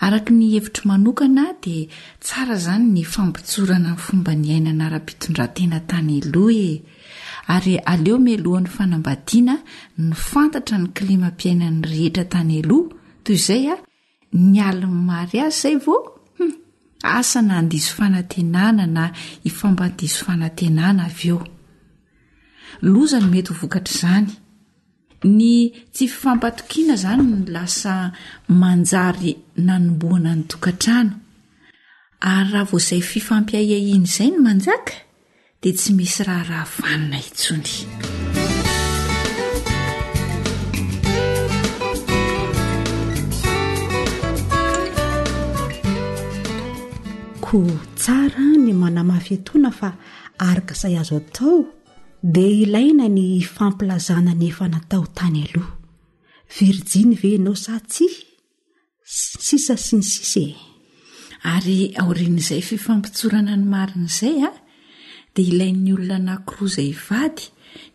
Araka ny hevitro manokana dia tsara izany ny fampitsorana ny fomba ny ainana ara-pitondran-tena tany aloha ary aleo mialohan'ny fanambadiana ny fantatra ny klimam-piainan'ny rehetra tany aloha toy izay ny aliny mary azy izay vao asa na andiso fanantenana na ifampandiso fanantenana avy eo. Loza ny mety ho vokatra izany. Ny tsy fifampatokiana izany no lasa manjary nanomboana ny tokantrano ary raha voazay fifampiaiainy izay no manjaka dia tsy misy raha vanina intsony. koa tsara ny manamafetoana fa araka izay azo atao dia ilaina ny fampilazana ny efa natao tany aloha. Virjiny ve ianao sa tsia? Sisa sy ny sisa. Ary aorian'izay fifampitsorana ny marina izay dia ilain'ny olona anankiroa izay vady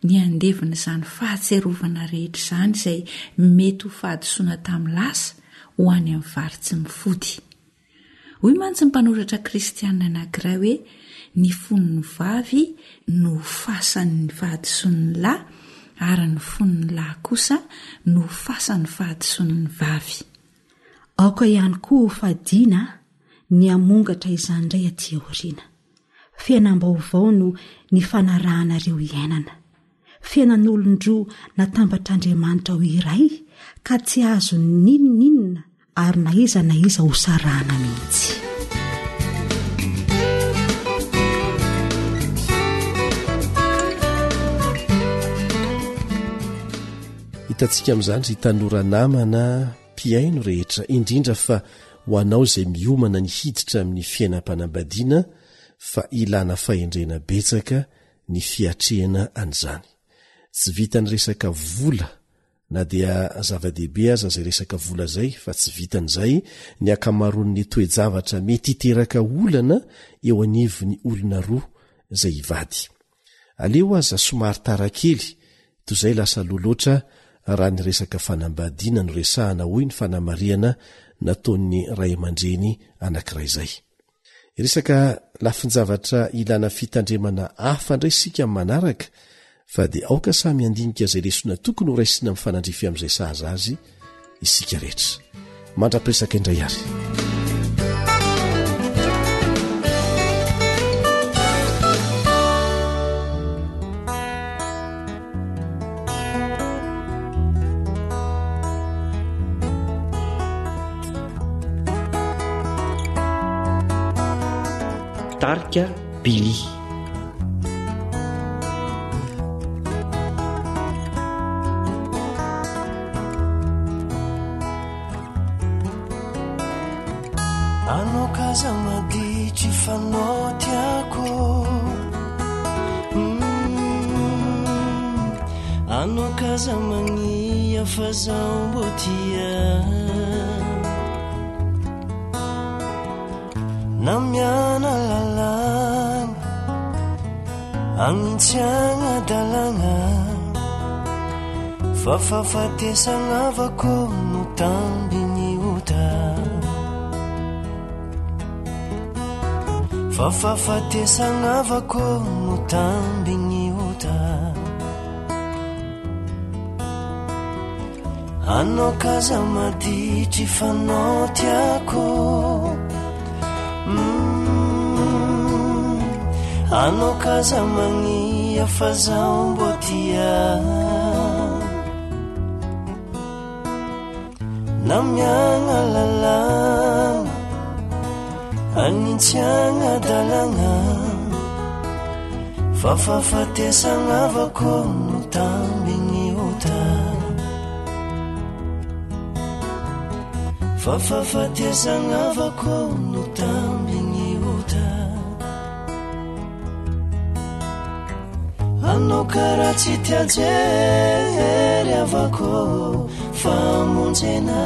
ny andevina izany fahatserovana rehetra izany izay mety ho fahadisoana tamin'ny lasa ho any amin'ny vary tsy mifody. Hoy mantsy ny mpanoratra kristianina anankiray hoe ny fon'ny vavy no fasan'ny fahadisoan'ny lahy ary ny fon'ny lahy kosa no fasan'ny fahadisoan'ny vavy. Aoka ihany koa fadiana ny amongatra izany indray aty aoriana. Fiainam-baovao no ny fanarahanareo iainana. Fiainan'olon-droa natambatr'Andriamanitra ho iray ka tsy azo ninninina ary na iza ho sarahana mihitsy. Hitantsika amin'izany ry tanora namana mpiaino rehetra, indrindra fa ho anao izay miomana ny hiditra amin'ny fiainam-panambadiana fa ilana fahendrena betsaka ny fiatrehana an'izany. Tsy vita ny resaka vola na dia zava-dehibe aza izay resaka vola izay fa tsy vitan'izay ny akamaroan'ny toe-javatra mety hiteraka olana eo anivon'ny olona roa izay hivady. Aleo aza somary tarakely toy izay lasa loloatra raha ny resaka fanambadiana no resahana hoy ny fanamariana nataon'ny ray aman-dreny anankiray izay. Resaka lafin-javatra ilana fitandremana hafa indray sika manaraka fa dia aoka samy andinika izay lesona tokony ho raisina amin'ny fanandrify amin'izay sahaza azy isika rehetra. Mandra-piresaka indray ary. Tarika Bily. Anao kaza maditry fanao tiako, anao kaza magnia fa zaho mbo tia, na miana lalana agnitsagna dalagna fa fahafatesagna avako no tambiny ota, fa fahafatesagna avako no tambiny ota. Anao kaza maditry fanao tiako, anao kaza magnia fa zaho mbo tia, na miagna lalagna agnitsagna dalagna fa fahafatesagna avako no tambiny ota, fa fahafatesagna avako no tambiny ota. Anao karaha tsy tiajery avako famonjena,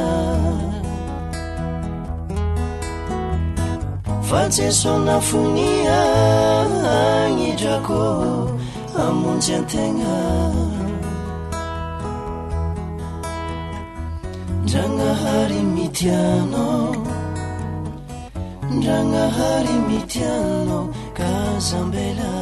fa Jeso nafonia agnidrako amonjy antegna, Ndragnahary mitianao, Ndragnahary mitianao kazambela,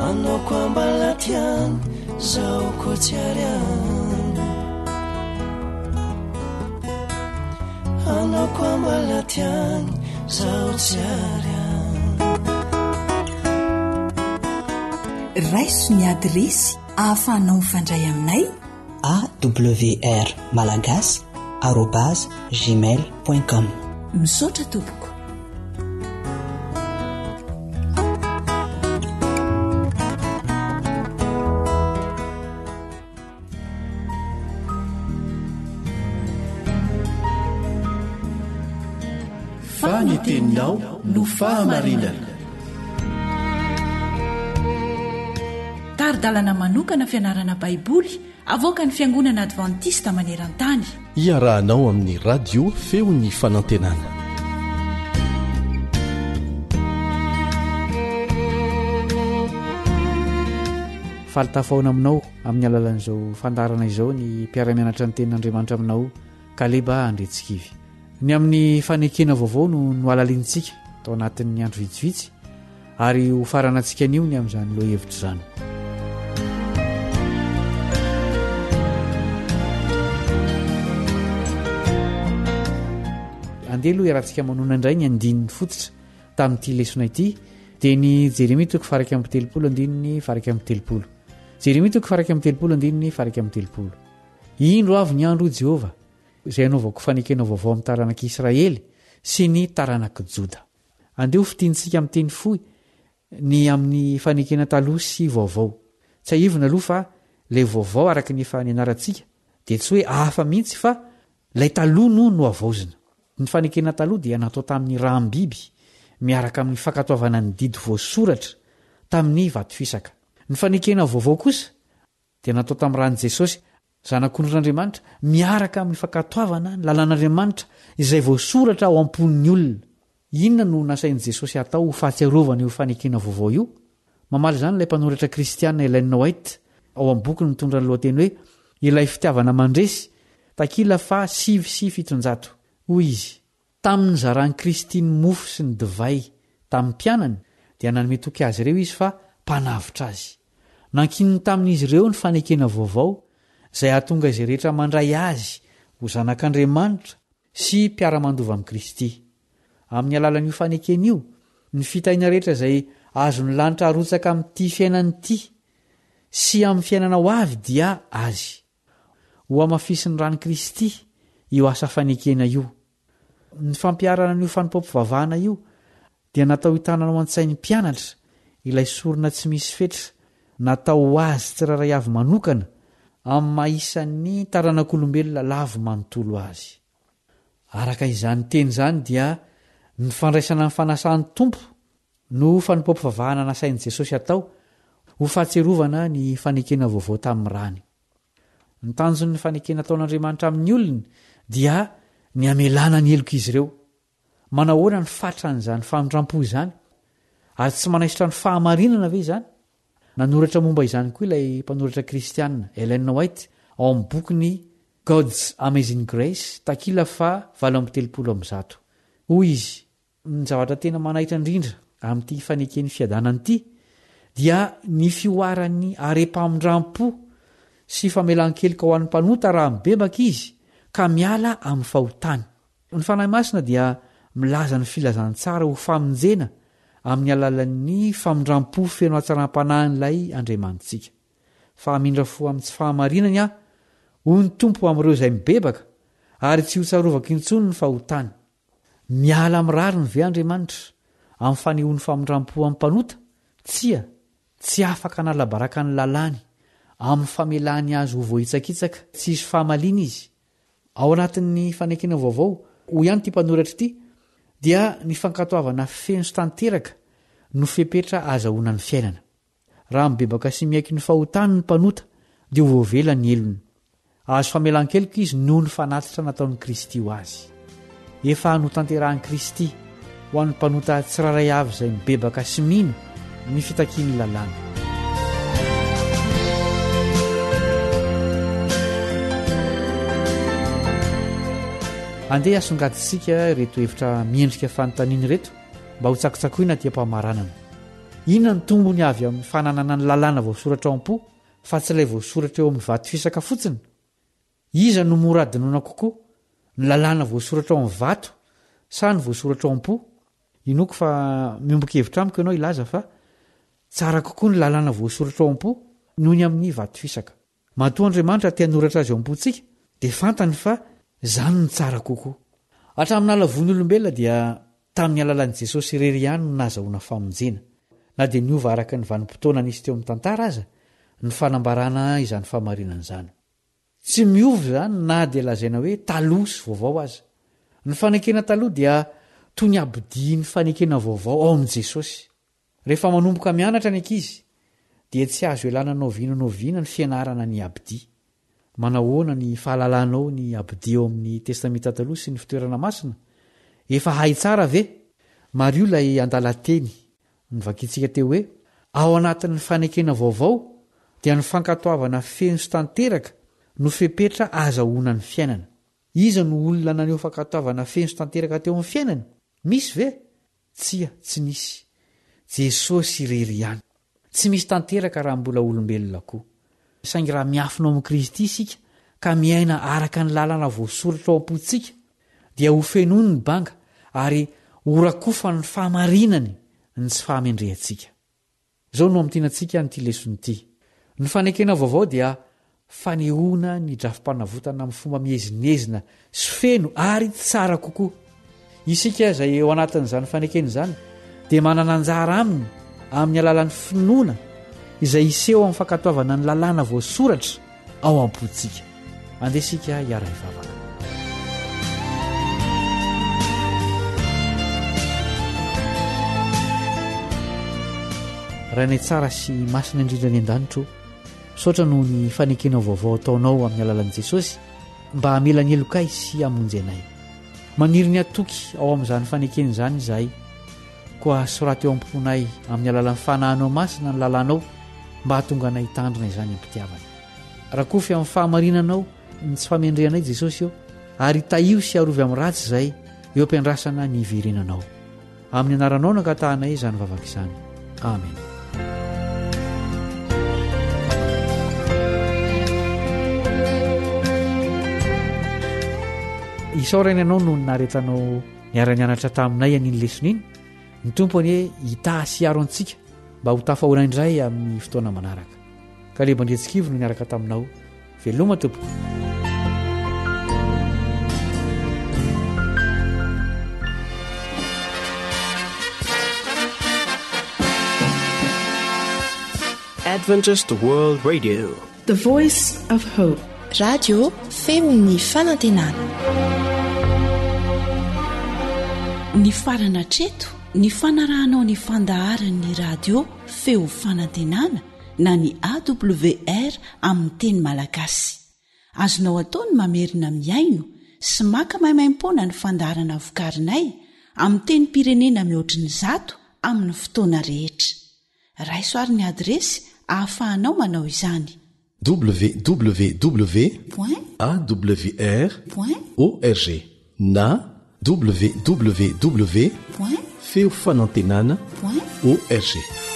anao koa mbala tiany zaho koa tsy ariany, anao koa mbala tiany zaho tsy ariany. Raiso ny adresy ahafahanao mifandray aminay AWR Malagasy @gmail.com. misaotra tompoko. Faniteninao no fahamarinana. Taridalana manokana fianarana baiboly avoaka ny Fiangonana Advantista maneran-tany. Iarahanao amin'ny radio feon'ny fanantenana. Falitafaona aminao amin'ny alalan'izao fandarana izao ny mpiara-mianatra ny tenin'Andriamanitra aminao Kaleba Andretsikivy. Ny amin'ny fanekena vaovao no alalintsika tao anatin'ny andro vitsivitsy ary ho faranantsika anio ny amin'izany loha hevitra izany. Andeha aloha iarahantsika manona indray ny andininy fototra tamin'ity lesona ity dia ny Jeremia 9:30 Jeremia 9:30 Indro avy ny andro Jehova izay anaovako fanekena vaovao amin'ny taranaka Israely sy ny taranaka Joda. Andeha ho fitiantsika amin'ny teny fohy ny amin'ny fanekena taloha sy vaovao. Tsy ahivona aloha fa ilay vaovao araka ny efa nianarantsika dia tsy hoe hafa mihitsy fa ilay taloha no avaozina. Ny fanekena taloha dia natao tamin'ny raham-biby miaraka amin'ny fankatoavana ny didy voasoratra tamin'ny vato fisaka. Ny fanekena vaovao kosa dia natao tamin'ny ran'i Jesosy zanak'Andriamanitra miaraka amin'ny fankatoavana ny lalàn'Andriamanitra izay voasoratra ao am-pon'ny olona. Inona no nasain'i Jesosy atao ho fahatsiarovana io fanekena vaovao io? Mamaly izany ilay mpanoratra kristiana Ellen White ao amin'ny boky mitondra ny lohateny hoe ilay fitiavana mandresy takila fa 700. Hoy izy, tamin'ny zaran'i Kristy ny mofo sy ny divay tamin'ny mpianany dia nanome toky azy ireo izy fa mpanavitra azy. Nankininy tamin'izy ireo ny fanekena vaovao izay ahatonga izay rehetra mandray azy ho zanak'Andriamanitra sy mpiara-mandova amin'i Kristy. Amin'ny alalan'io fanekena io, ny fitahiana rehetra izay azon'ny lanitra arotsaka amin'ity fiainany ity sy amin'ny fiainana ho avy dia azy. Ho amafisiny ran'i Kristy io asa fanekena io. Ny fampiarana n'io fanompom-pivavahana io dia natao hitanana ao an-tsain'ny mpianatra ilay sorona tsy misy fetra natao ho azy tsiraray avy manokana amin'ny maisan'ny taranak'olombelona lavo manontolo azy. Araka izany teny izany dia ny fandraisana ny fanasan'ny tompo no fanompom-pivavahana nasain'i Jesosy atao ho fahatserovana ny fanekena vaovao tamin'ny rany. Ny tanjon'ny fanekena taon'Andriamanitra amin'ny olona dia ny amelana ny heloka izy ireo. Manahoana ny fatran'izany famindrampo izany ary tsy manaisitra ny fahamarinana ve izany? Nanoratra momba izany koa ilay mpanoratra kristiana Ellen White ao amin'ny bokyny God's Amazing Grace takila fa 730. Hoy izy, ny zavatra tena manahitra indrindra amin'ity fanekeny fiadanana ity dia ny fioaran'ny are-pamindrampo sy famelan-keloka ho an'ny mpanota raha mibebaka izy ka miala amin'ny fahotany. Ny fanahy masina dia milaza ny filazantsara ho famonjena amin'ny alalan'ny famindrampo feno hatsaram-panahin'ilay Andriamanitsika. Fa hamindra fo amin'ny tsy fahamarinany aho ho ny tompo amin'ireo izay mibebaka ary tsy ho tsarovako intsony ny fahotany. Miala amin'ny rariny ve Andriamanitra amin'ny fanehoan'ny famindrampo amin'ny mpanota? Tsia, tsy afaka nalabaraka ny lalàny amin'ny famelany azy ho voaitsakitsaka tsy isy fahamaliana izy. Ao anatin'ny fanekena vaovao ho ihany ity mpanoratra ity dia ny fankatoavana feno sy tanteraka no fepetra azahoana ny fiainana. Raha mibebaka sy miaiky ny fahotany ny mpanota dia ho voavela ny elony. Azo famelan-keloka izy noho ny fanatitra nataon'i Kristy ho azy. Efa notanterahan'i Kristy ho an'ny mpanota tsiraray avy izay mibebaka sy mino ny fitakiany lalàna. Andeha asongaditsika reto hevitra miendrika fanontaniana reto mba ho tsakotsakoina ty am-pamaranana. Inona ny tombony avy amin'ny fananana ny lalàna voasoratra ao am-po fa tsy ilay voasoratra eo amin'ny vato fisaka fotsiny? Iza no mora adinoina kokoa, ny lalàna voasoratra ao amin'ny vato sa ny voasoratra ao am-po? Inoko fa miomboka-hevitra amiko ianao ilaza fa tsara kokoa ny lalàna voasoratra ao am-po noho ny amin'ny vato fisaka. Matoa Andriamanitra te hanoratra azy ao am-pontsika dia fantany fa zany ny tsara kokoa hatramin'alavonyolombelona dia tamin'ny alalan'i jesosy irery ihany no nazahoana famonjena na dia niova araka ny vanim-potoana nisy teo amin'ny tantara aza ny fanambarana izany fahamarinana izany tsy miova zany na dia lazaina hoe taloha sy vaovao aza ny fanekena taloha dia toy ny abdia ny fanekena vaovao ao amin'i jesosy rehefa manomboka mianatra ny ankizy dia tsy azo elana noviana ny fianarana ny abdia manahoana ny fahalalanao ny abdia ao amin'ny testamenta taloha sy ny fitoerana masina efa hay tsara ve mario ilay andalateny nyvakitsika teo hoe ao anatin'ny fanekena vaovao dia ny fankatoavana feno sy tanteraka no fepetra azahoana ny fiainana iza no olona naneo fankatoavana feno sy tanteraka teo amin'ny fiainany misy ve tsia tsy nisy jesosy irery ihany tsy misy tanteraka raha mbola olombelona koa saingy raha miafina ao amin'i kristy isika ka miaina araka ny lalana voasoratra ao am-potsika dia ho fenony ny banga ary orakofa ny fahamarinany ny tsy fahamendrehantsika zao no am'tianantsika nyty lesonyity ny fanekena vaovao dia fanehoana ny drafim-panavotana amin'ny fomba miezinezina sy feno ary tsara kokoa isika izay eo anatin'izany fanekena izany dia manana anjara aminy amin'ny alalan'ny finoana izay iseho amin'ny fankatoavana ny lalàna voasoratra ao am-potsika andesika hiara-ivavaka raha ny tsara sy masina indrindra ny an-danitro saotra noho ny fanekena vaovao ataonao amin'ny alalan'i jesosy mba hamela ny elokay sy hamonjy anay maniry ny atoky ao amin'izany fanekena izany izahay koa soraty eo am-ponay amin'ny alalan'ny fanahinao masina ny lalànao mba hahatonga anay tandrina izany ampitiavana raha kofy amin'ny fahamarinanao ny tsy famendrehanay jesosy eo ary taio sy arovy amin'ny ratsy izay eo ampiandrasana ny iverenanao amin'ny anaranao nankatahanay izany vavaka izany amen isaorany ianao no naretanao niara-nianatra taminay an'iny lesona iny ny tompo any hoe hitahasiaro antsika mba ho tafahoana indray amin'ny fotoana manaraka ka leba ndretsikivy no niaraka taminao veloma tompoko Adventist World Radio, the voice of hope. Radio Femini Fanantenana. Ny farana treto ny fanarahanao ny fandaharan'ny radio feo fanantenana na ny AWR amin'ny teny malagasy azonao ataony mamerina miaino sy maka mahimaimpona ny fandaharana vokarinay amin'ny teny pirenena mihoatriny 100 amin'ny fotoana rehetra raisoaryn'ny adresy ahafahanao manao izany www.awr.org na www.feofanantenana.org